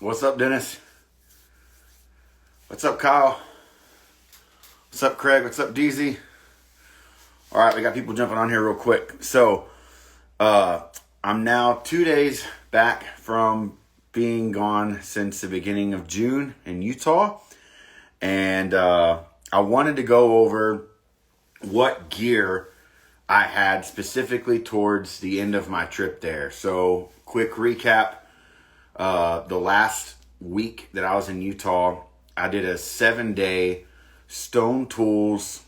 What's up, Dennis? What's up, Kyle? What's up, Craig? What's up, DZ? All right, we got people jumping on here real quick. So, I'm now 2 days back from being gone since the beginning of June in Utah. And I wanted to go over what gear I had specifically towards the end of my trip there. So, quick recap. The last week that I was in Utah, I did a 7-day stone tools,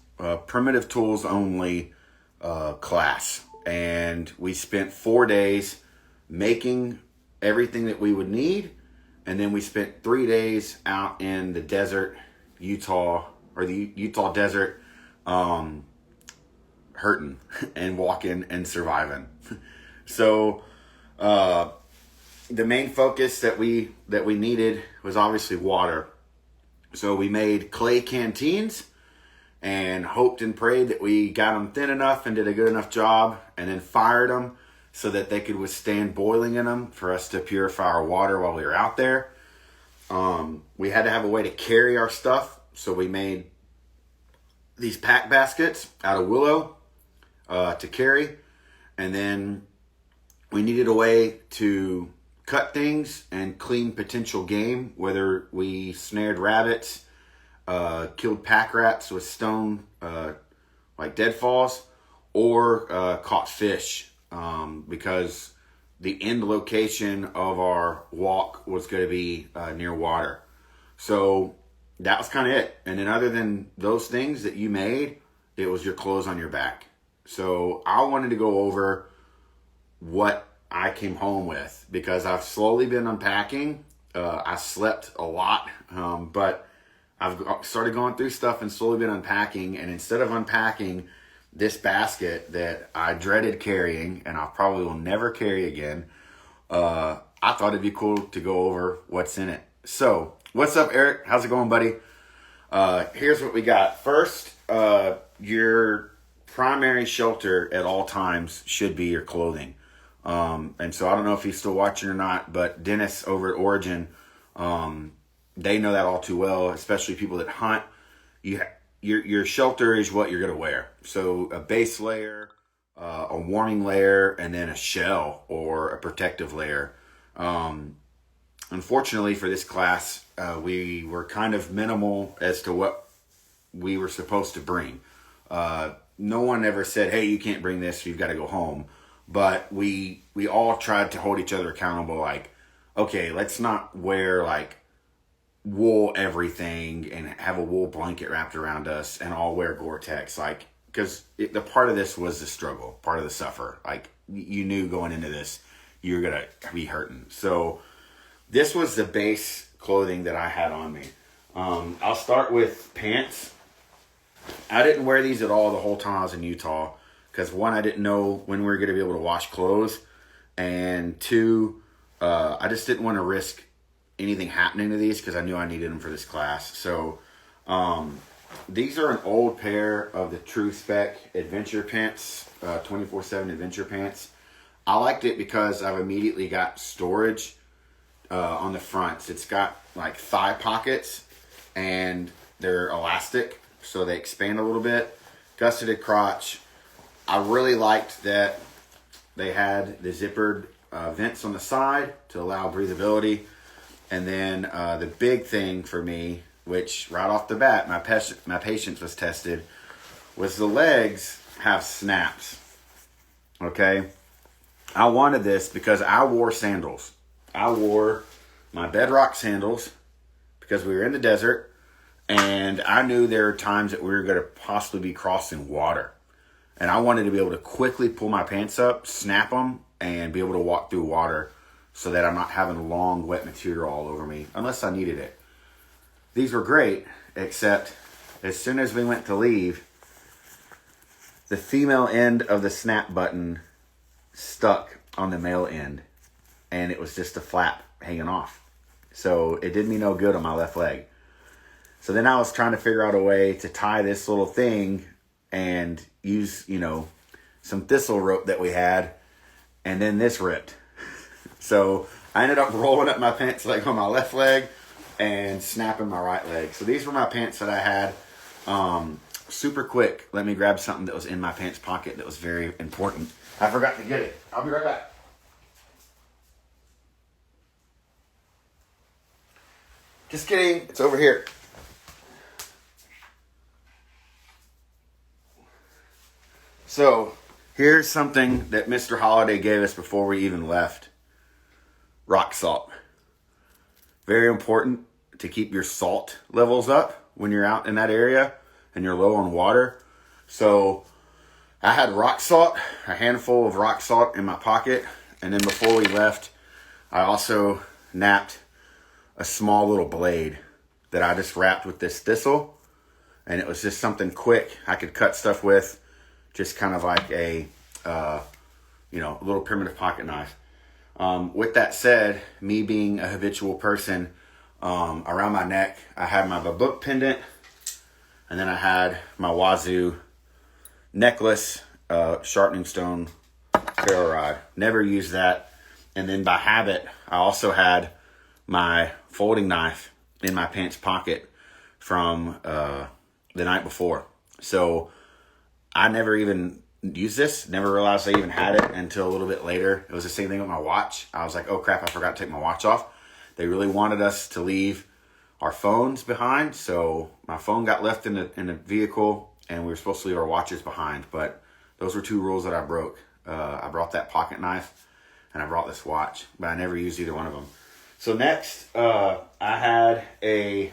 primitive tools only class. And we spent 4 days making everything that we would need. And then we spent 3 days out in the desert, Utah, or the Utah desert, hurting and walking and surviving. So, the main focus that we needed was obviously water. So we made clay canteens and hoped and prayed that we got them thin enough and did a good enough job, and then fired them so that they could withstand boiling in them for us to purify our water while we were out there. We had to have a way to carry our stuff, so we made these pack baskets out of willow to carry, and then we needed a way to cut things and clean potential game, whether we snared rabbits, killed pack rats with stone, like deadfalls, or caught fish, because the end location of our walk was going to be near water. So that was kind of it. And then other than those things that you made, it was your clothes on your back. So I wanted to go over what I came home with, because I've slowly been unpacking. I slept a lot, but I've started going through stuff and slowly been unpacking. And instead of unpacking this basket that I dreaded carrying, and I probably will never carry again, I thought it'd be cool to go over what's in it. So, what's up, Eric? How's it going, buddy? Here's what we got. First, your primary shelter at all times should be your clothing. And so I don't know if he's still watching or not, but Dennis over at Origin, they know that all too well, especially people that hunt. Your shelter is what you're going to wear. So a base layer, a warming layer, and then a shell or a protective layer. Unfortunately for this class, we were kind of minimal as to what we were supposed to bring. No one ever said, hey, you can't bring this, you've got to go home. But we all tried to hold each other accountable, like, okay, let's not wear like wool everything and have a wool blanket wrapped around us and all wear Gore-Tex, like, because the part of this was the struggle, part of the suffer. Like, you knew going into this, you're going to be hurting. So this was the base clothing that I had on me. I'll start with pants. I didn't wear these at all the whole time I was in Utah. Because one, I didn't know when we were going to be able to wash clothes. And two, I just didn't want to risk anything happening to these because I knew I needed them for this class. So these are an old pair of the True Spec Adventure Pants, 24/7 Adventure Pants. I liked it because I've immediately got storage on the fronts. It's got like thigh pockets and they're elastic, so they expand a little bit. Gusseted crotch. I really liked that they had the zippered vents on the side to allow breathability. And then the big thing for me, which right off the bat, my patience was tested, was the legs have snaps. Okay? I wanted this because I wore sandals. I wore my Bedrock sandals because we were in the desert. And I knew there were times that we were going to possibly be crossing water. And I wanted to be able to quickly pull my pants up, snap them, and be able to walk through water so that I'm not having long, wet material all over me, unless I needed it. These were great, except as soon as we went to leave, the female end of the snap button stuck on the male end, and it was just a flap hanging off. So it did me no good on my left leg. So then I was trying to figure out a way to tie this little thing and use, some thistle rope that we had, and then this ripped. So I ended up rolling up my pants leg on my left leg and snapping my right leg. So these were my pants that I had. Super quick, let me grab something that was in my pants pocket that was very important. I forgot to get it. I'll be right back. Just kidding, it's over here. So, here's something that Mr. Holladay gave us before we even left. Rock salt. Very important to keep your salt levels up when you're out in that area and you're low on water. So, I had rock salt, a handful of rock salt in my pocket. And then before we left, I also napped a small little blade that I just wrapped with this thistle. And it was just something quick I could cut stuff with. Just kind of like a, little primitive pocket knife. With that said, me being a habitual person, around my neck, I had my babuk pendant, and then I had my wazoo necklace, sharpening stone ferro rod. Never used that. And then by habit, I also had my folding knife in my pants pocket from the night before. So I never even used this, never realized I even had it until a little bit later. It was the same thing with my watch. I was like, oh crap, I forgot to take my watch off. They really wanted us to leave our phones behind, so my phone got left in the vehicle, and we were supposed to leave our watches behind, but those were two rules that I broke. I brought that pocket knife, and I brought this watch, but I never used either one of them. So next, I had a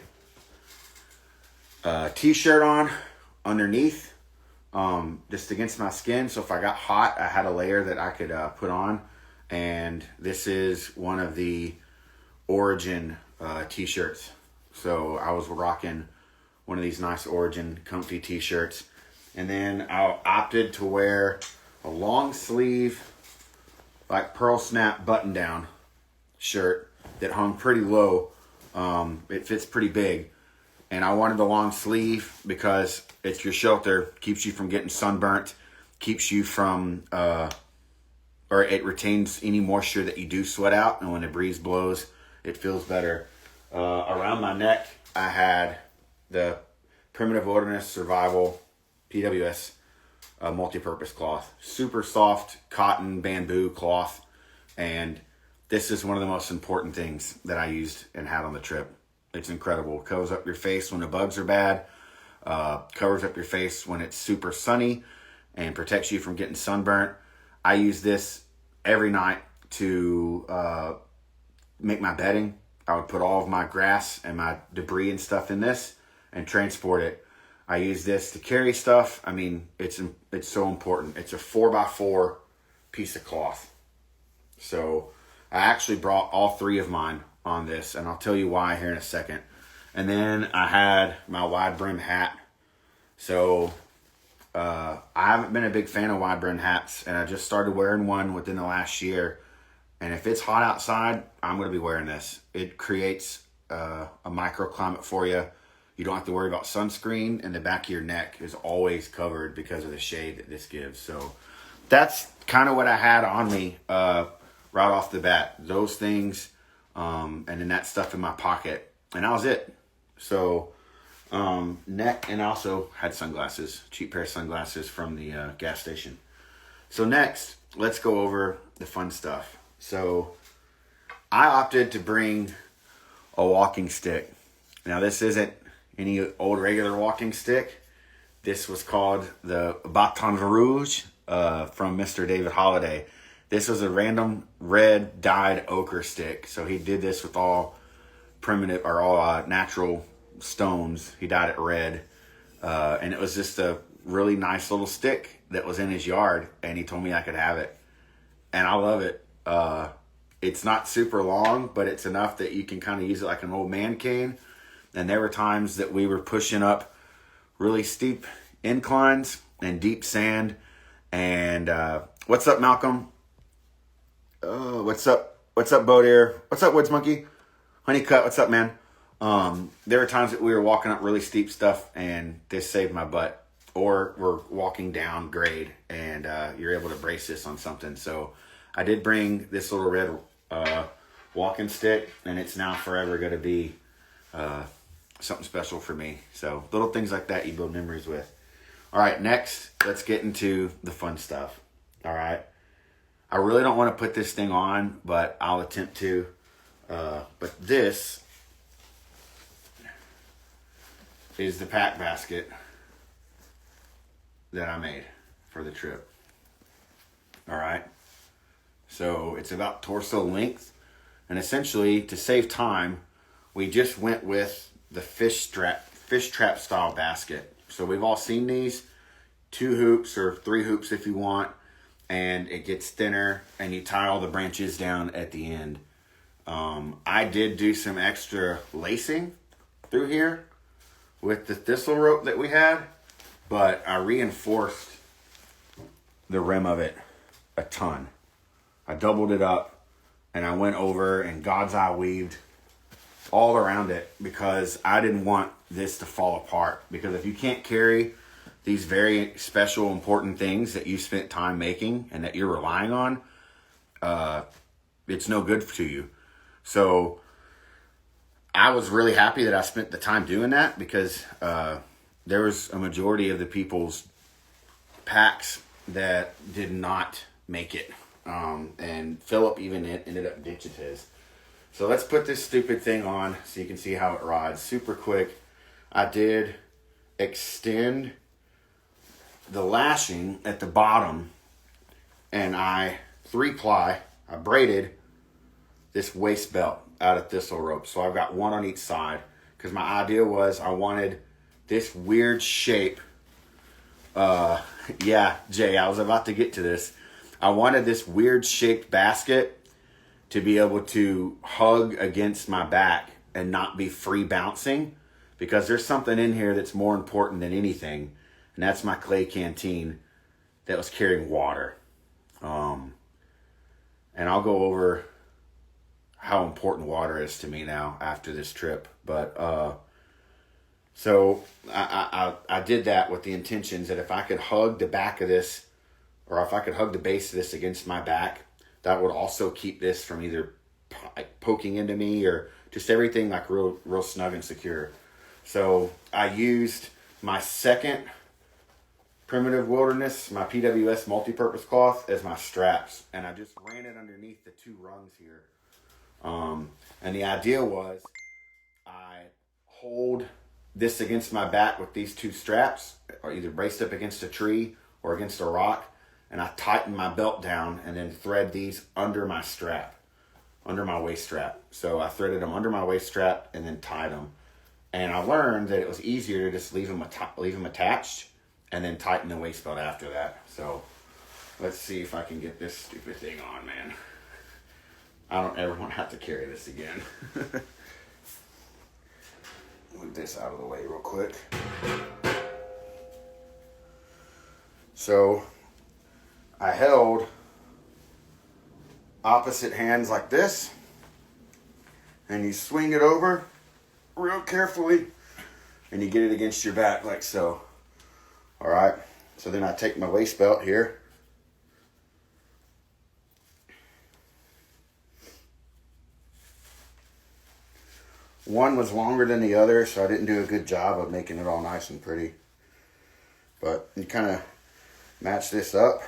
t-shirt on underneath, just against my skin. So if I got hot, I had a layer that I could put on. And this is one of the Origin t-shirts. So I was rocking one of these nice Origin comfy t-shirts. And then I opted to wear a long sleeve, like pearl snap button down shirt that hung pretty low. It fits pretty big. And I wanted the long sleeve because it's your shelter, keeps you from getting sunburnt, keeps you from, or it retains any moisture that you do sweat out. And when the breeze blows, it feels better. Around my neck, I had the Primitive Wilderness Survival PWS multi-purpose cloth. Super soft cotton bamboo cloth. And this is one of the most important things that I used and had on the trip. It's incredible. Covers up your face when the bugs are bad. Covers up your face when it's super sunny and protects you from getting sunburnt. I use this every night to make my bedding. I would put all of my grass and my debris and stuff in this and transport it. I use this to carry stuff. I mean, it's so important. It's a 4x4 piece of cloth. So I actually brought all three of mine on this, and I'll tell you why here in a second. And then I had my wide brim hat. So I haven't been a big fan of wide brim hats, and I just started wearing one within the last year. And if it's hot outside, I'm going to be wearing this. It creates a microclimate for you. You don't have to worry about sunscreen, and the back of your neck is always covered because of the shade that this gives. So that's kind of what I had on me right off the bat. Those things, and then that stuff in my pocket, and that was it. So neck, and also had sunglasses, cheap pair of sunglasses from the gas station. So next, let's go over the fun stuff. So I opted to bring a walking stick. Now this isn't any old regular walking stick. This was called the Baton Rouge from Mr. David Holladay. This was a random red dyed ochre stick. So he did this with all primitive or all natural stones. He dyed it red. And it was just a really nice little stick that was in his yard. And he told me I could have it. And I love it. It's not super long, but it's enough that you can kind of use it like an old man cane. And there were times that we were pushing up really steep inclines and deep sand. And what's up, Malcolm? What's up? What's up, Boat Ear? What's up, Woods Monkey? Honeycut, what's up, man? There were times that we were walking up really steep stuff, and this saved my butt. Or we're walking down grade, and you're able to brace this on something. So I did bring this little red walking stick, and it's now forever going to be something special for me. So little things like that you build memories with. All right, next, let's get into the fun stuff. All right. I really don't want to put this thing on, but I'll attempt to. But this is the pack basket that I made for the trip. All right. So it's about torso length. And essentially, to save time, we just went with the fish trap style basket. So we've all seen these, 2 hoops or 3 hoops if you want, and it gets thinner and you tie all the branches down at the end. I did do some extra lacing through here with the thistle rope that we had, but I reinforced the rim of it a ton. I doubled it up and I went over and God's eye weaved all around it because I didn't want this to fall apart. Because if you can't carry these very special, important things that you spent time making and that you're relying on, it's no good to you. So I was really happy that I spent the time doing that because there was a majority of the people's packs that did not make it. And Phillip even ended up ditching his. So let's put this stupid thing on so you can see how it rides super quick. I did extend the lashing at the bottom and I braided this waist belt out of thistle rope. So I've got one on each side because my idea was I wanted this weird shape. Yeah, Jay, I was about to get to this. I wanted this weird shaped basket to be able to hug against my back and not be free bouncing, because there's something in here that's more important than anything, and that's my clay canteen that was carrying water. And I'll go over how important water is to me now after this trip. But so I did that with the intentions that if I could hug the back of this, or if I could hug the base of this against my back, that would also keep this from either poking into me or just everything like real snug and secure. So I used my second Primitive Wilderness, my PWS multi-purpose cloth, as my straps, and I just ran it underneath the 2 rungs here. And the idea was I hold this against my back with these 2 straps, or either braced up against a tree or against a rock, and I tighten my belt down and then thread these under my strap, under my waist strap. So I threaded them under my waist strap and then tied them. And I learned that it was easier to just leave them attached and then tighten the waist belt after that. So let's see if I can get this stupid thing on, man. I don't ever want to have to carry this again. Move this out of the way real quick. So I held opposite hands like this, and you swing it over real carefully, and you get it against your back like so. All right, so then I take my waist belt here, one was longer than the other, so I didn't do a good job of making it all nice and pretty, but you kind of match this up.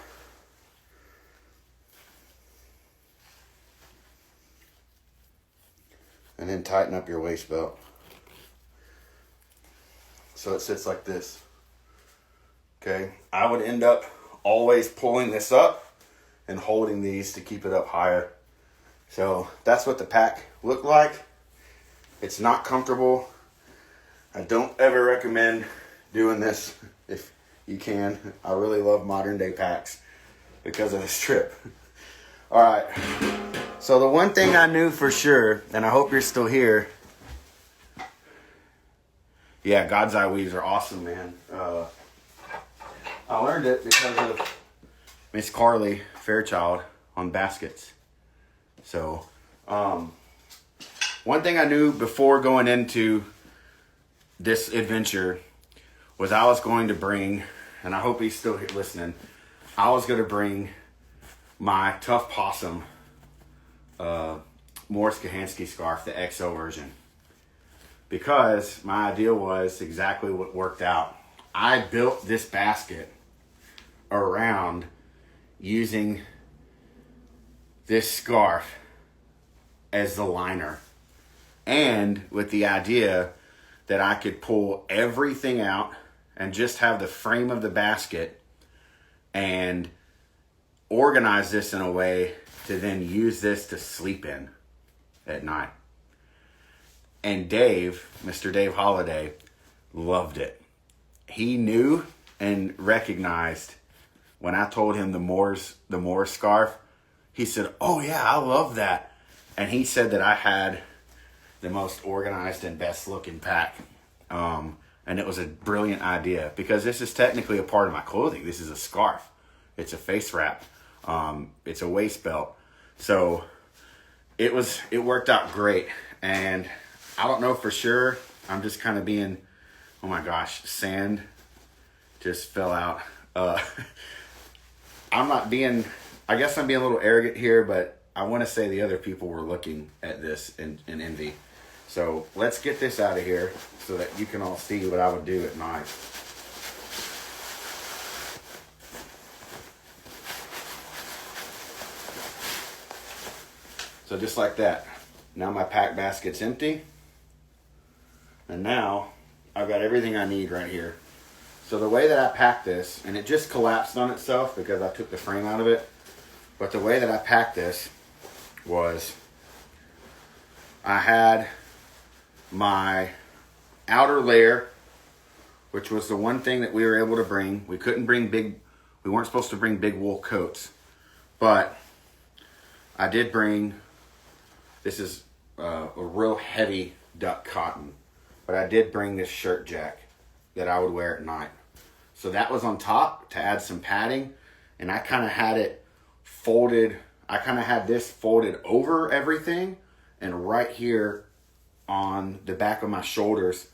And then tighten up your waist belt so it sits like this. Okay, I would end up always pulling this up and holding these to keep it up higher. So that's what the pack looked like. It's not comfortable. I don't ever recommend doing this if you can. I really love modern day packs because of this trip. All right. So the one thing I knew for sure, and I hope you're still here. Yeah, God's Eye weaves are awesome, man. I learned it because of Miss Carly Fairchild on baskets. So, one thing I knew before going into this adventure was I was going to bring, and I hope he's still listening, I was going to bring my Tough Possum Morris Kahansky scarf, the XO version. Because my idea was exactly what worked out. I built this basket around using this scarf as the liner, and with the idea that I could pull everything out and just have the frame of the basket and organize this in a way to then use this to sleep in at night. And Dave, Mr. Dave Holladay, loved it. He knew and recognized when I told him the Morris scarf. He said, "Oh yeah, I love that." And he said that I had the most organized and best looking pack. And it was a brilliant idea because this is technically a part of my clothing. This is a scarf. It's a face wrap. It's a waist belt. So it worked out great. And I don't know for sure. I'm just kind of being, oh my gosh, sand just fell out. I guess I'm being a little arrogant here, but I want to say the other people were looking at this in envy. So let's get this out of here so that you can all see what I would do at night. So just like that. Now my pack basket's empty. And now I've got everything I need right here. So the way that I packed this, and it just collapsed on itself because I took the frame out of it. But the way that I packed this was I had my outer layer, which was the one thing that we were able to bring. We weren't supposed to bring big wool coats, but I did bring, this is a real heavy duck cotton, but I did bring this shirt jack that I would wear at night. So that was on top to add some padding, and I kind of had it folded. I kind of had this folded over everything and right here on the back of my shoulders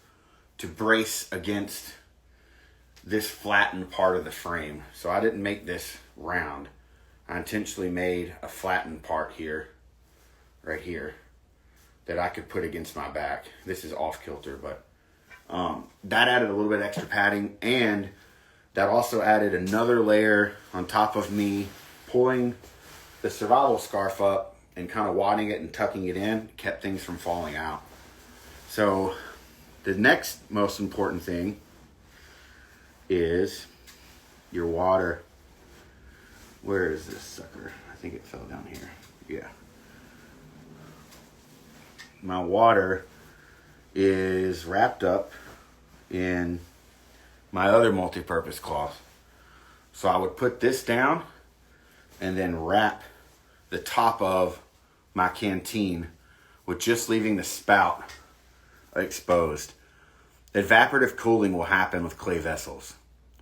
to brace against this flattened part of the frame. So I didn't make this round. I intentionally made a flattened part here, right here, that I could put against my back. This is off kilter, but that added a little bit extra padding, and that also added another layer on top of me pulling the survival scarf up and kind of wadding it and tucking it in, kept things from falling out. So the next most important thing is your water. Where is this sucker? I think it fell down here. Yeah. My water is wrapped up in my other multi-purpose cloth. So I would put this down and then wrap the top of my canteen with just leaving the spout exposed. Evaporative cooling will happen with clay vessels.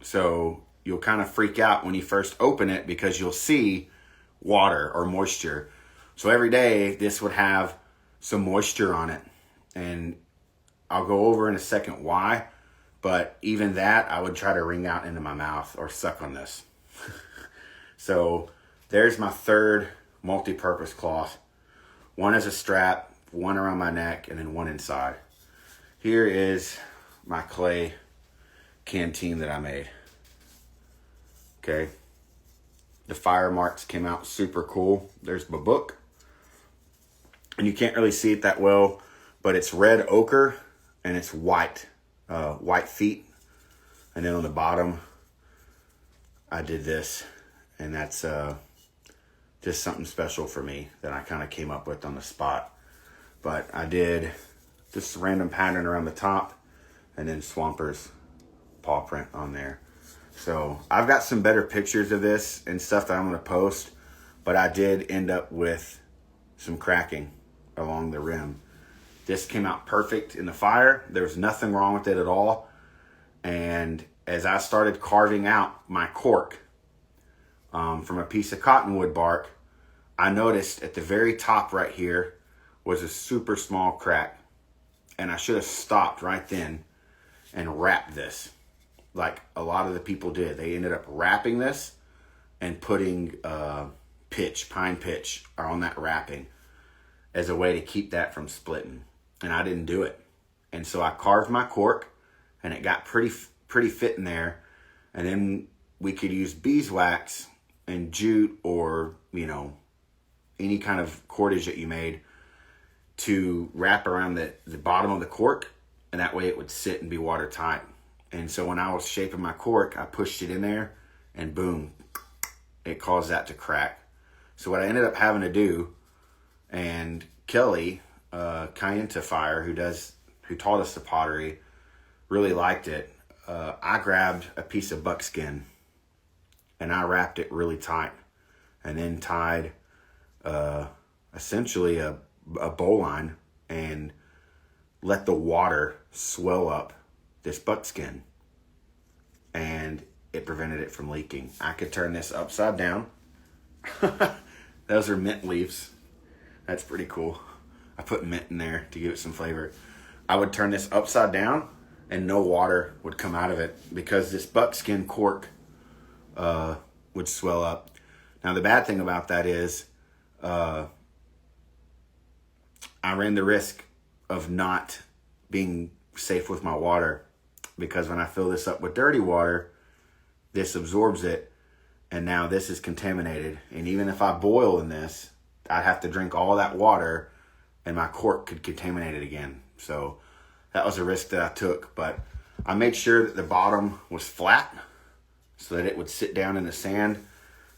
So you'll kind of freak out when you first open it because you'll see water or moisture. So every day this would have some moisture on it, and I'll go over in a second why, but even that I would try to wring out into my mouth or suck on this. So there's my third multi-purpose cloth. One as a strap, one around my neck, and then one inside. Here is my clay canteen that I made. Okay. The fire marks came out super cool. There's my book. And you can't really see it that well, but it's red ochre and it's white feet. And then on the bottom, I did this, and that's just something special for me that I kind of came up with on the spot. But I did just a random pattern around the top, and then Swamper's paw print on there. So I've got some better pictures of this and stuff that I'm going to post, but I did end up with some cracking along the rim. This came out perfect in the fire. There was nothing wrong with it at all. And as I started carving out my cork from a piece of cottonwood bark, I noticed at the very top right here was a super small crack. And I should have stopped right then and wrapped this like a lot of the people did. They ended up wrapping this and putting pine pitch on that wrapping. as a way to keep that from splitting. And I didn't do it. And so I carved my cork, and it got pretty fit in there. And then we could use beeswax and jute, or, any kind of cordage that you made, to wrap around the bottom of the cork, and that way it would sit and be watertight. And so when I was shaping my cork, I pushed it in there, and boom, it caused that to crack. So what I ended up having to do, and Kelly, Kayenta Fire, who taught us the pottery, really liked it. I grabbed a piece of buckskin, and I wrapped it really tight, and then tied essentially a bowline, and let the water swell up this buckskin, and it prevented it from leaking. I could turn this upside down. Those are mint leaves. That's pretty cool. I put mint in there to give it some flavor. I would turn this upside down, and no water would come out of it because this buckskin cork would swell up. Now, the bad thing about that is I ran the risk of not being safe with my water, because when I fill this up with dirty water, this absorbs it, and now this is contaminated. And even if I boil in this, I'd have to drink all that water, and my cork could contaminate it again. So that was a risk that I took, but I made sure that the bottom was flat so that it would sit down in the sand,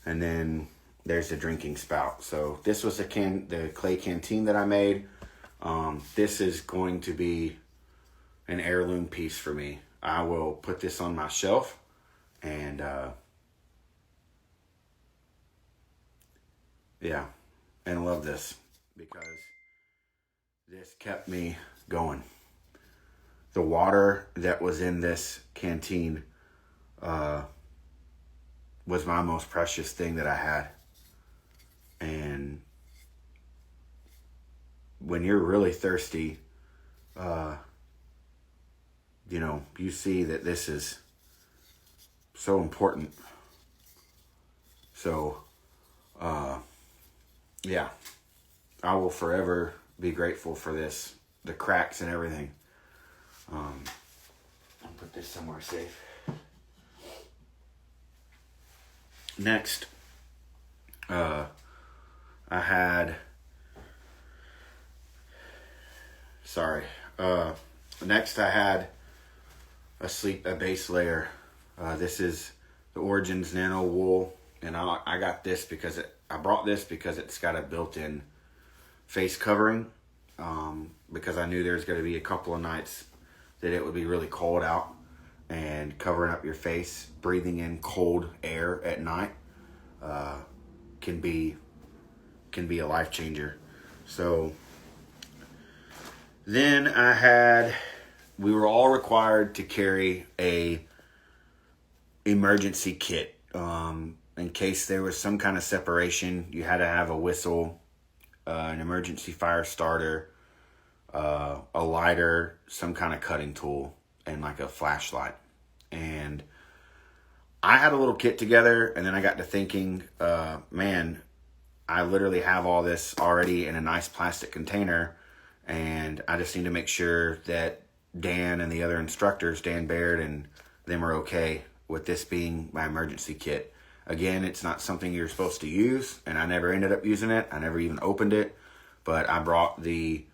and then there's the drinking spout. So this was the clay canteen that I made. This is going to be an heirloom piece for me. I will put this on my shelf, and and love this, because this kept me going. The water that was in this canteen was my most precious thing that I had. And when you're really thirsty, you see that this is so important. So, I will forever be grateful for this, the cracks and everything. I'll put this somewhere safe. Next, next I had a base layer. This is the Origins Nano Wool, and I got this because I brought this because it's got a built-in face covering, because I knew there's going to be a couple of nights that it would be really cold out, and covering up your face, breathing in cold air at night can be a life changer. So then we were all required to carry a emergency kit. In case there was some kind of separation, you had to have a whistle, an emergency fire starter, a lighter, some kind of cutting tool, and like a flashlight. And I had a little kit together, and then I got to thinking, I literally have all this already in a nice plastic container, and I just need to make sure that Dan and the other instructors, Dan Baird and them, are okay with this being my emergency kit. Again, it's not something you're supposed to use, and I never ended up using it. I never even opened it, but I brought the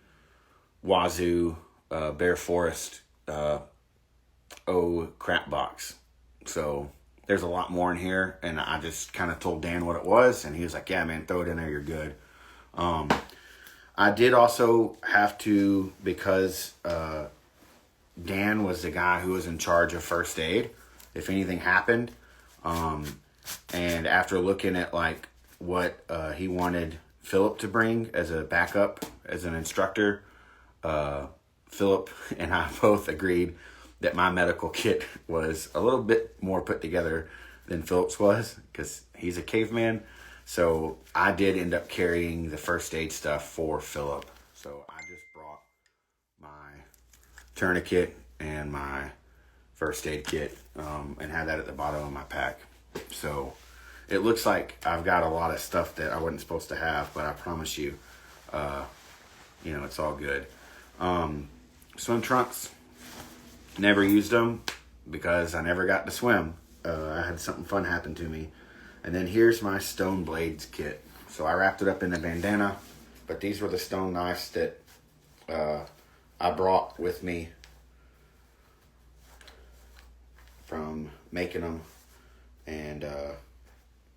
Wazoo Bear Forest crap box. So there's a lot more in here, and I just kind of told Dan what it was, and he was like, yeah, man, throw it in there, you're good. I did also have to, because Dan was the guy who was in charge of first aid if anything happened. And after looking at like what he wanted Phillip to bring as a backup, as an instructor, Phillip and I both agreed that my medical kit was a little bit more put together than Phillip's was, because he's a caveman. So I did end up carrying the first aid stuff for Phillip. So I just brought my tourniquet and my first aid kit, and had that at the bottom of my pack. So it looks like I've got a lot of stuff that I wasn't supposed to have, but I promise you, you know, it's all good. Swim trunks, never used them because I never got to swim. I had something fun happen to me. And then here's my stone blades kit. So I wrapped it up in a bandana, but these were the stone knives that I brought with me from making them. And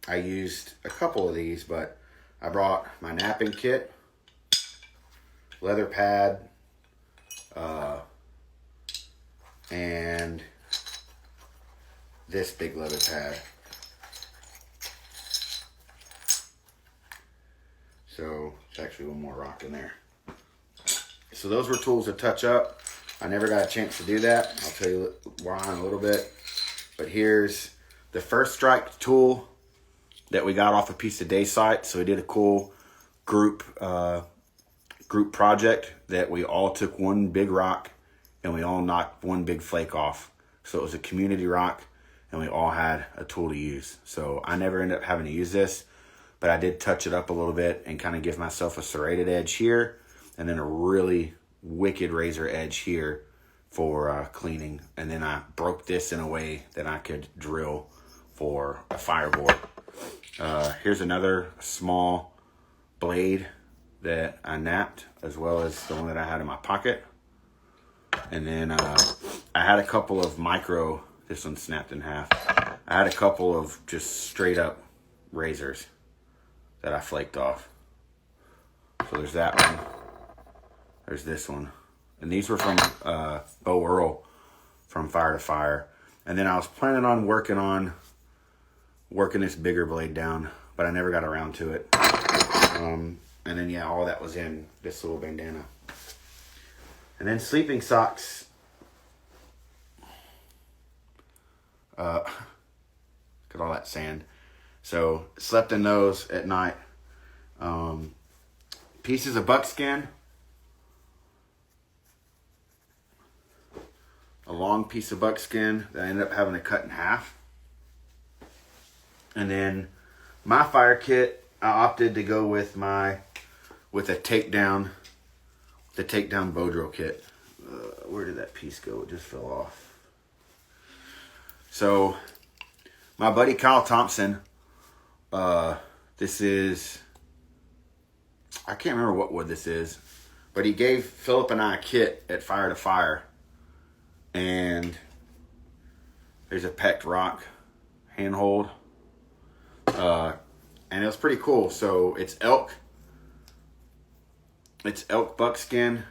I used a couple of these, but I brought my napping kit, leather pad, and this big leather pad. So it's actually one more rock in there. So those were tools to touch up. I never got a chance to do that. I'll tell you why in a little bit. But here's the first strike tool that we got off a Piece of Day site. So we did a cool group project that we all took one big rock and we all knocked one big flake off. So it was a community rock and we all had a tool to use. So I never ended up having to use this, but I did touch it up a little bit and kind of give myself a serrated edge here and then a really wicked razor edge here for cleaning. And then I broke this in a way that I could drill for a fireboard. Here's another small blade that I napped, as well as the one that I had in my pocket. And then I had a couple of micro, this one snapped in half. I had a couple of just straight up razors that I flaked off. So there's that one. There's this one. And these were from Bo Earl from Fire to Fire. And then I was planning on working this bigger blade down, but I never got around to it. And then, yeah, all that was in this little bandana. And then sleeping socks. Look at all that sand. So, slept in those at night. Pieces of buckskin. A long piece of buckskin that I ended up having to cut in half. And then my fire kit, I opted to go with a takedown bow drill kit. Where did that piece go? It just fell off. So my buddy Kyle Thompson, this is, I can't remember what wood this is, but he gave Phillip and I a kit at Fire to Fire. And there's a pecked rock handhold. And it was pretty cool. So it's elk buckskin,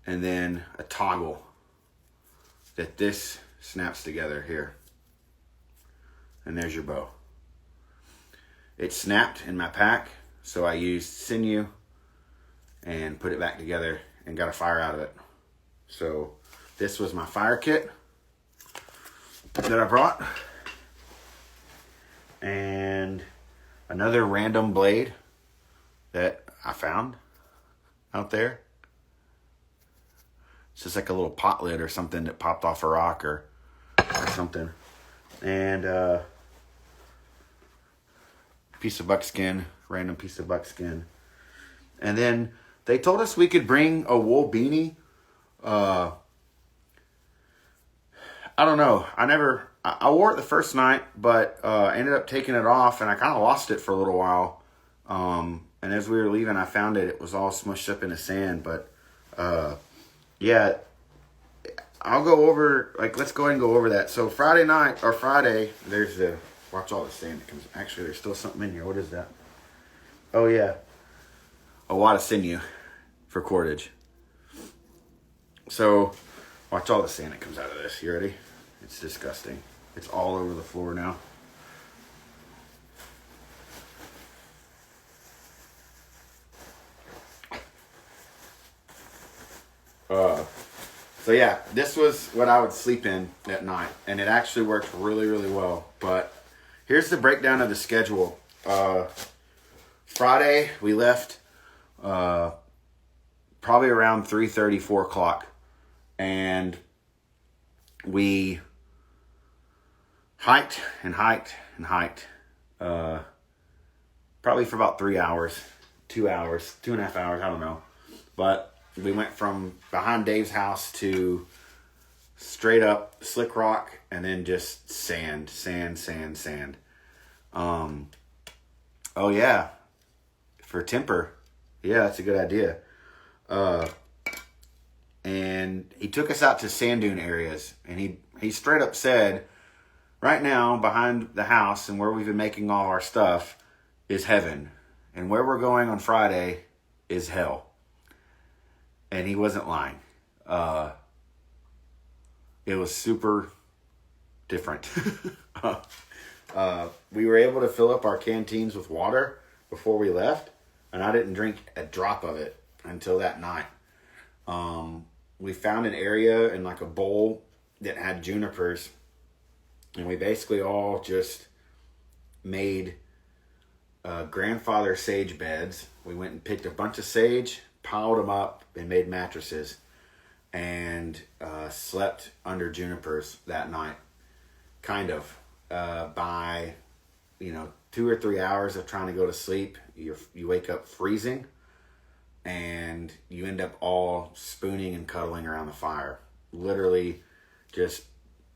and then a toggle that this snaps together here. And there's your bow. It snapped in my pack, so I used sinew and put it back together and got a fire out of it. So this was my fire kit that I brought. And another random blade that I found out there. It's just like a little pot lid or something that popped off a rock or something. And piece of buckskin, random piece of buckskin. And then they told us we could bring a wool beanie. I don't know. I wore it the first night, but ended up taking it off, and I kind of lost it for a little while. And as we were leaving, I found it. It was all smushed up in the sand. But yeah, I'll go over. Let's go ahead and go over that. So Friday, there's the. Watch all the sand that comes. Actually, there's still something in here. What is that? Oh yeah, a wad of sinew for cordage. So watch all the sand that comes out of this. You ready? It's disgusting. It's all over the floor now. So yeah, this was what I would sleep in at night, and it actually worked really, really well. But here's the breakdown of the schedule. Friday, we left probably around 3:30, 4 o'clock, and we hiked and hiked and hiked, probably for about 3 hours, 2 hours, 2.5 hours, I don't know. But we went from behind Dave's house to straight up slick rock and then just sand. Oh yeah, for temper. Yeah, that's a good idea. And he took us out to sand dune areas, and he straight up said, right now behind the house and where we've been making all our stuff is heaven, and where we're going on Friday is hell. And he wasn't lying. It was super different. We were able to fill up our canteens with water before we left, and I didn't drink a drop of it until that night. We found an area in like a bowl that had junipers, and we basically all just made grandfather sage beds. We went and picked a bunch of sage, piled them up, and made mattresses, and slept under junipers that night. Kind of. By 2 or 3 hours of trying to go to sleep, you wake up freezing, and you end up all spooning and cuddling around the fire. Literally just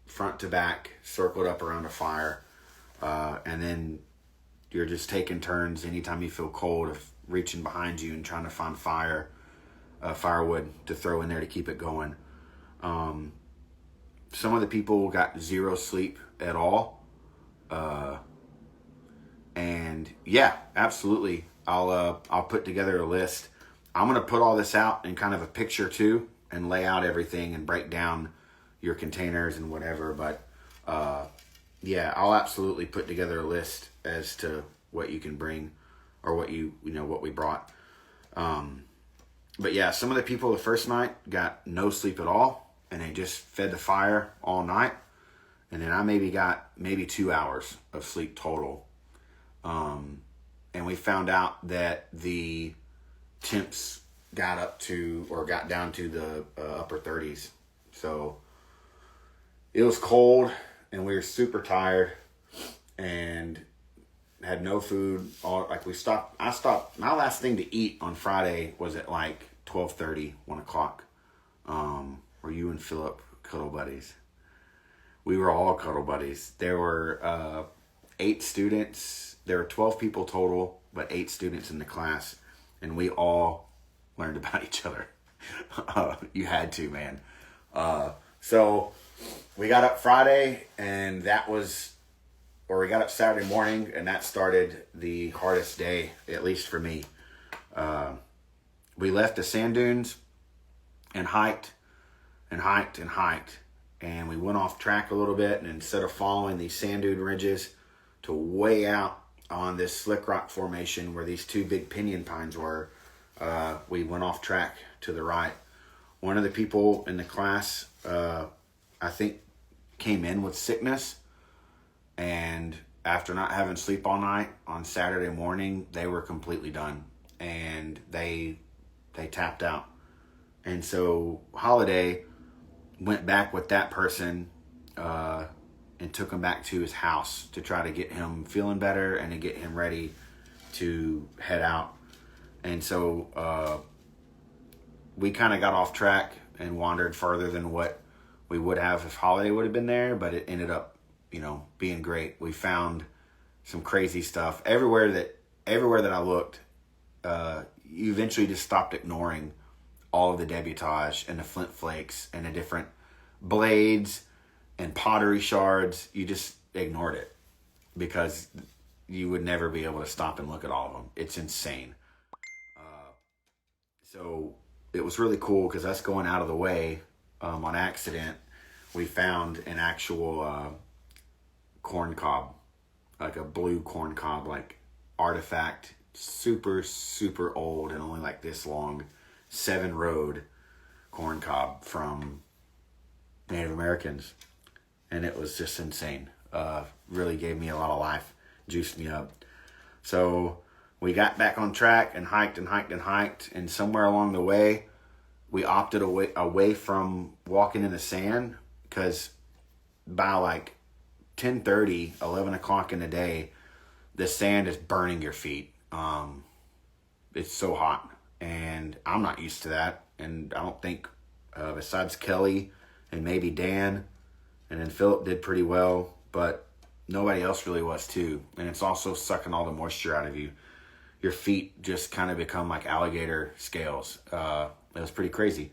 front to back, circled up around a fire. And then you're just taking turns anytime you feel cold of reaching behind you and trying to find firewood to throw in there to keep it going. Some of the people got zero sleep at all. And yeah, absolutely. I'll put together a list. I'm going to put all this out in kind of a picture too, and lay out everything and break down your containers and whatever. But, yeah, I'll absolutely put together a list as to what you can bring, or what what we brought. But yeah, some of the people the first night got no sleep at all, and they just fed the fire all night. And then I got 2 hours of sleep total. And we found out that the temps got down to the upper 30s. So it was cold, and we were super tired and had no food. I stopped. My last thing to eat on Friday was at like 12:30, 1 o'clock. Were you and Phillip cuddle buddies? We were all cuddle buddies. There were 8 students. There were 12 people total, but 8 students in the class, and we all learned about each other. You had to, man. So we got up Friday, and we got up Saturday morning, and that started the hardest day, at least for me. We left the sand dunes and hiked and hiked and hiked. And we went off track a little bit, and instead of following these sand dune ridges to way out on this slick rock formation where these 2 big pinyon pines were, we went off track to the right. One of the people in the class, I think, came in with sickness, and after not having sleep all night on Saturday morning, they were completely done, and they tapped out. And so Holladay went back with that person and took him back to his house to try to get him feeling better and to get him ready to head out. And so we kind of got off track and wandered further than what we would have if Holladay would have been there, but it ended up, being great. We found some crazy stuff everywhere that I looked. You eventually just stopped ignoring all of the debutage and the flint flakes and the different blades and pottery shards. You just ignored it because you would never be able to stop and look at all of them. It's insane. So it was really cool because us going out of the way on accident, we found an actual corn cob, like a blue corn cob, like artifact, super, super old and only like this long, 7-road corn cob from Native Americans. And it was just insane. Really gave me a lot of life, juiced me up. So we got back on track and hiked and hiked and hiked. And somewhere along the way, we opted away from walking in the sand, because by like 10:30, 11 o'clock in the day, the sand is burning your feet. It's so hot. and I'm not used to that. And I don't think, besides Kelly and maybe Dan, and then Phillip did pretty well, but nobody else really was too. And it's also sucking all the moisture out of you. Your feet just kind of become like alligator scales. It was pretty crazy.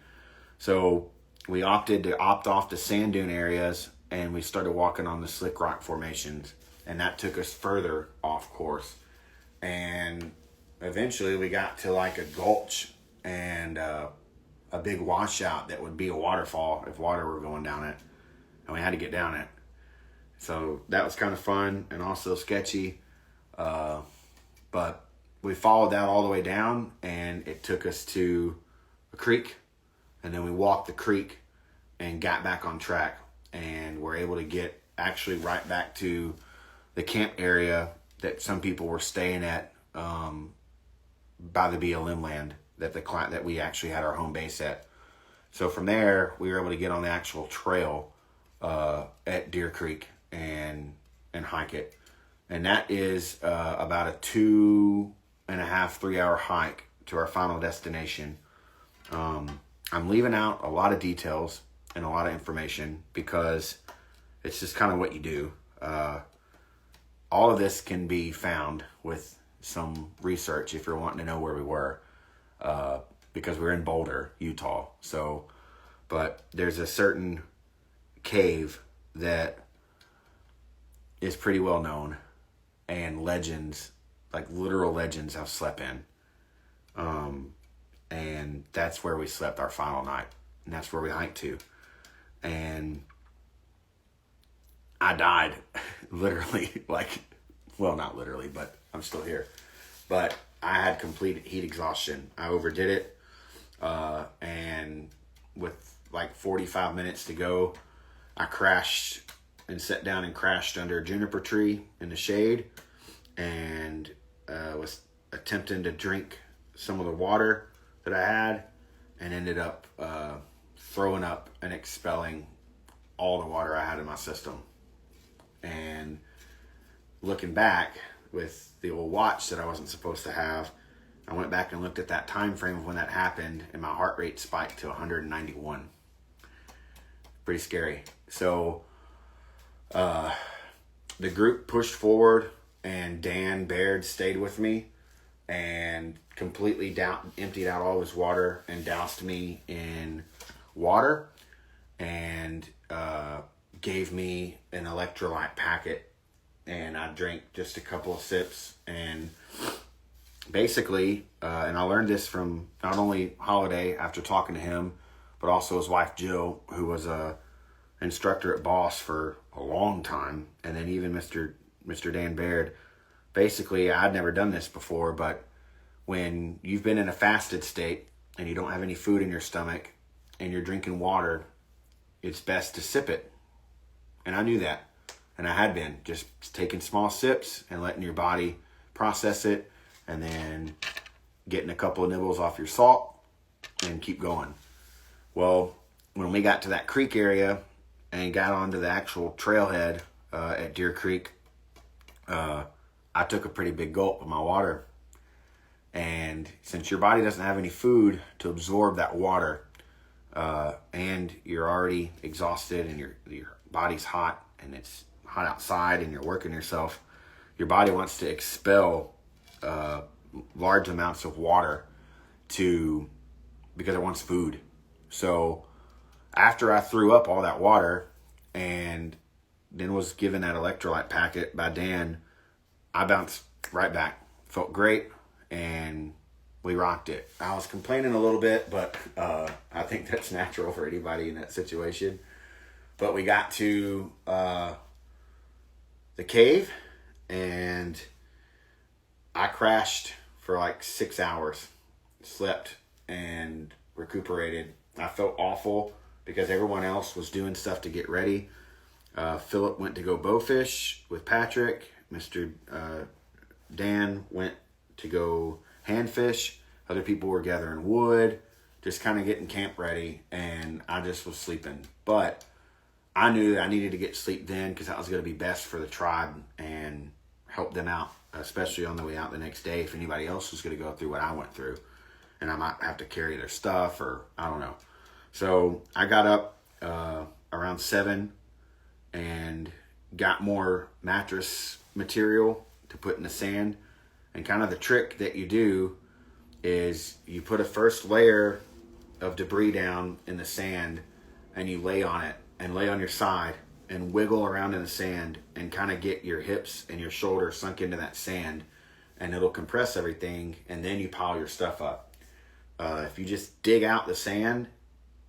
So we opted to opt off the sand dune areas, and we started walking on the slick rock formations, and that took us further off course. And eventually we got to like a gulch and a big washout that would be a waterfall if water were going down it, and we had to get down it. So that was kind of fun and also sketchy, but we followed that all the way down, and it took us to a creek, and then we walked the creek and got back on track, and were able to get actually right back to the camp area that some people were staying at, by the BLM land that we actually had our home base at. So from there, we were able to get on the actual trail at Deer Creek and hike it. And that is about a 2.5-3 hour hike to our final destination. I'm leaving out a lot of details and a lot of information because it's just kind of what you do. All of this can be found with some research if you're wanting to know where we were, because we're in Boulder, Utah. So, but there's a certain cave that is pretty well known, and legends, like literal legends, have slept in. And that's where we slept our final night, and that's where we hiked to. And I died, literally, like, well, not literally, but I'm still here. But I had complete heat exhaustion. I overdid it, and with like 45 minutes to go, I crashed and sat down and crashed under a juniper tree in the shade, and was attempting to drink some of the water that I had, and ended up throwing up and expelling all the water I had in my system. And looking back with the old watch that I wasn't supposed to have, I went back and looked at that time frame of when that happened, and my heart rate spiked to 191. Pretty scary. So the group pushed forward, and Baird stayed with me and completely emptied out all his water and doused me in water, and gave me an electrolyte packet, and I drank just a couple of sips. And basically, and I learned this from not only Holladay after talking to him, but also his wife Jill, who was a instructor at Boss for a long time, and then even Mr. Baird. Basically, I'd never done this before, but when you've been in a fasted state and you don't have any food in your stomach and you're drinking water, it's best to sip it. And I knew that. And I had been just taking small sips and letting your body process it, and then getting a couple of nibbles off your salt and keep going. Well, when we got to that creek area and got onto the actual trailhead at Deer Creek, I took a pretty big gulp of my water. And since your body doesn't have any food to absorb that water, and you're already exhausted and your body's hot and it's hot outside and you're working yourself, your body wants to expel large amounts of water because it wants food. So after I threw up all that water and then was given that electrolyte packet by Dan, I bounced right back. Felt great, and we rocked it. I was complaining a little bit, but I think that's natural for anybody in that situation. But we got to the cave, and I crashed for like 6 hours, slept and recuperated. I felt awful because everyone else was doing stuff to get ready. Phillip went to go bowfish with Patrick. Mr. Dan went to go handfish. Other people were gathering wood, just kind of getting camp ready, and I just was sleeping. But I knew that I needed to get sleep then because that was going to be best for the tribe and help them out, especially on the way out the next day if anybody else was going to go through what I went through. and I might have to carry their stuff, or I don't know. So I got up around 7 and got more mattress material to put in the sand. And kind of the trick that you do is you put a first layer of debris down in the sand, and you lay on it and lay on your side and wiggle around in the sand and kind of get your hips and your shoulders sunk into that sand, and it'll compress everything, and then you pile your stuff up. If you just dig out the sand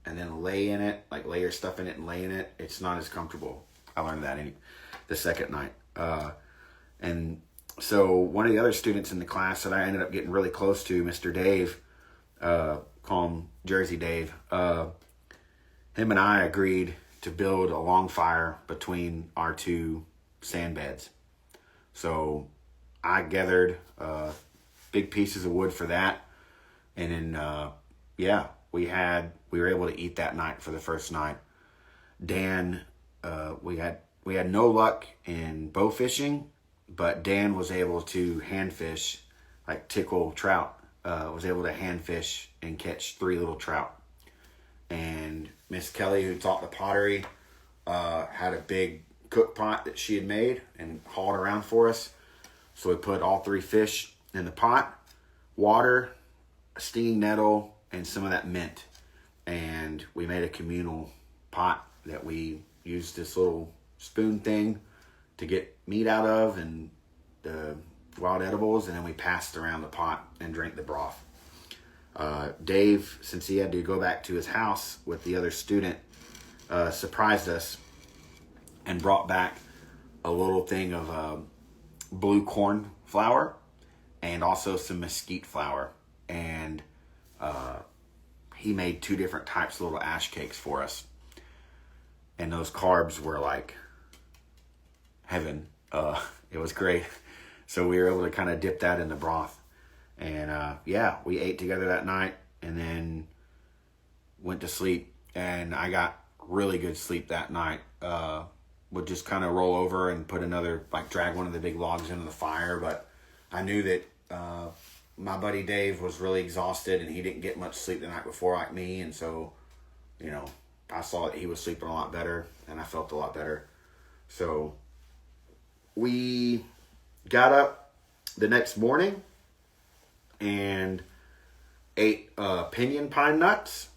and then lay in it, like lay your stuff in it and lay in it, it's not as comfortable. I learned that the second night. And so one of the other students in the class that I ended up getting really close to, Mr. Dave, call him Jersey Dave, him and I agreed to build a long fire between our two sand beds. So I gathered big pieces of wood for that. And then, we were able to eat that night for the first night. Dan, we had no luck in bow fishing, but Dan was able to hand fish, like tickle trout, was able to hand fish and catch 3 little trout. And Miss Kelly, who taught the pottery, had a big cook pot that she had made and hauled around for us. So we put all 3 fish in the pot, water, a stinging nettle, and some of that mint. And we made a communal pot that we used this little spoon thing to get meat out of and the wild edibles, and then we passed around the pot and drank the broth. Dave, since he had to go back to his house with the other student, surprised us and brought back a little thing of blue corn flour and also some mesquite flour. And he made 2 different types of little ash cakes for us. And those carbs were like heaven. It was great. So we were able to kind of dip that in the broth. And we ate together that night and then went to sleep. And I got really good sleep that night. Would just kind of roll over and drag one of the big logs into the fire. But I knew that my buddy Dave was really exhausted and he didn't get much sleep the night before like me. And so, I saw that he was sleeping a lot better and I felt a lot better. So we got up the next morning and ate pinyon pine nuts.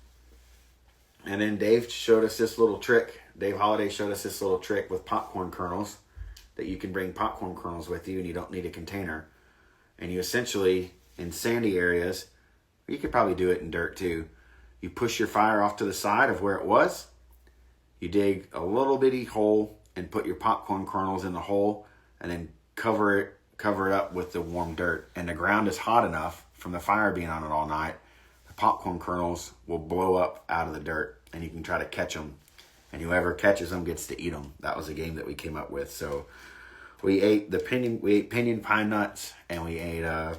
And then Dave showed us this little trick. Dave Holladay showed us this little trick with popcorn kernels, that you can bring popcorn kernels with you and you don't need a container. And you essentially, in sandy areas, you could probably do it in dirt too, you push your fire off to the side of where it was, you dig a little bitty hole and put your popcorn kernels in the hole, and then cover it up with the warm dirt. And the ground is hot enough from the fire being on it all night, the popcorn kernels will blow up out of the dirt and you can try to catch them. And whoever catches them gets to eat them. That was a game that we came up with. So we ate pinyon pine nuts, and we ate a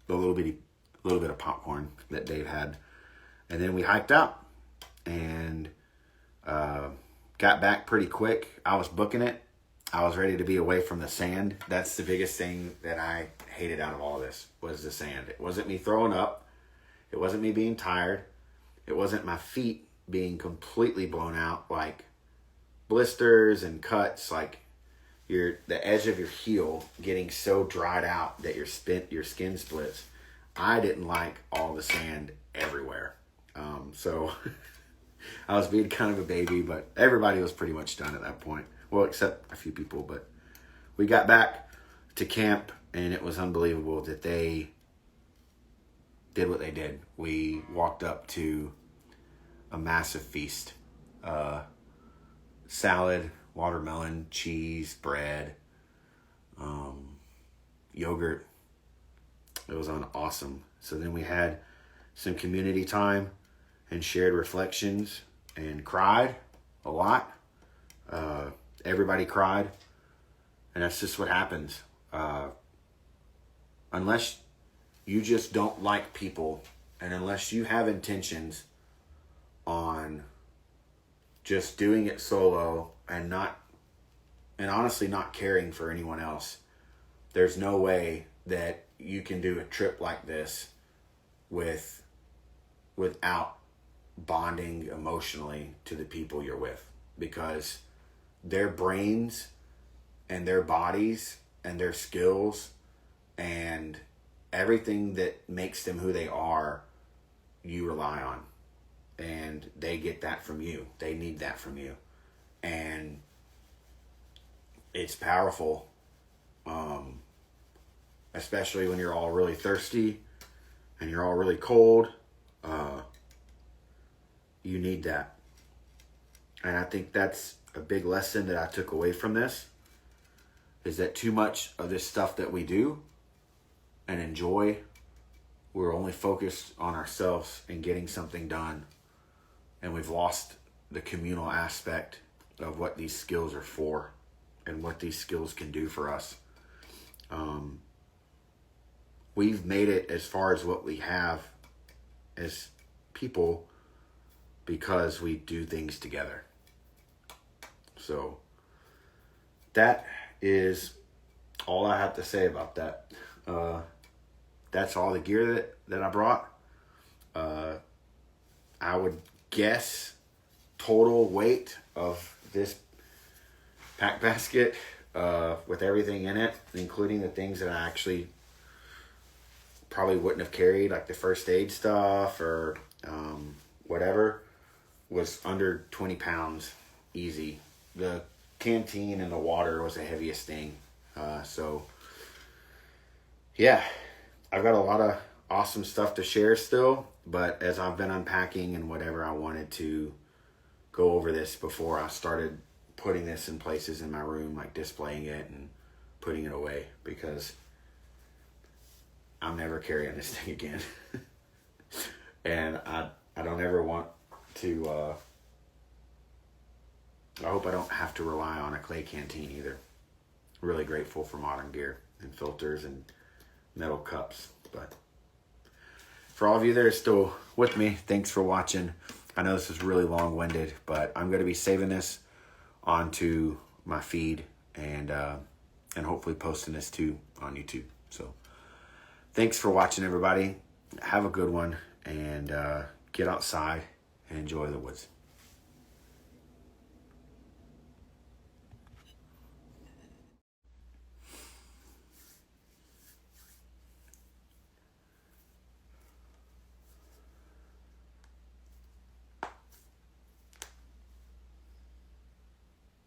little bit of popcorn that Dave had. And then we hiked out and got back pretty quick. I was booking it. I was ready to be away from the sand. That's the biggest thing that I hated out of all of this, was the sand. It wasn't me throwing up. It wasn't me being tired. It wasn't my feet being completely blown out, like blisters and cuts, like the edge of your heel getting so dried out that your skin splits. I didn't like all the sand everywhere. So I was being kind of a baby, but everybody was pretty much done at that point. Well, except a few people. But we got back to camp, and it was unbelievable that they did what they did. We walked up to a massive feast. Salad, watermelon, cheese, bread, yogurt. It was awesome. So then we had some community time and shared reflections and cried a lot. Everybody cried. And that's just what happens. Unless you just don't like people, and unless you have intentions on just doing it solo and honestly not caring for anyone else, there's no way that you can do a trip like this with without bonding emotionally to the people you're with, because their brains and their bodies and their skills and everything that makes them who they are, you rely on. And they get that from you. They need that from you. And it's powerful, especially when you're all really thirsty and you're all really cold. You need that. And I think that's a big lesson that I took away from this, is that too much of this stuff that we do and enjoy, we're only focused on ourselves and getting something done. And we've lost the communal aspect of what these skills are for and what these skills can do for us. We've made it as far as what we have as people because we do things together. So that is all I have to say about that. That's all the gear that I brought. I would guess total weight of this pack basket, with everything in it, including the things that I actually probably wouldn't have carried, like the first aid stuff or whatever, was under 20 pounds easy. The canteen and the water was the heaviest thing. So yeah, I've got a lot of awesome stuff to share still, but as I've been unpacking and whatever, I wanted to go over this before I started putting this in places in my room, like displaying it and putting it away, because I'm never carrying this thing again. And I don't ever want to, I hope I don't have to rely on a clay canteen either. Really grateful for modern gear and filters and metal cups. But for all of you that are still with me, thanks for watching. I know this is really long-winded, but I'm going to be saving this onto my feed and hopefully posting this too on YouTube. So thanks for watching, everybody. Have a good one, and get outside and enjoy the woods.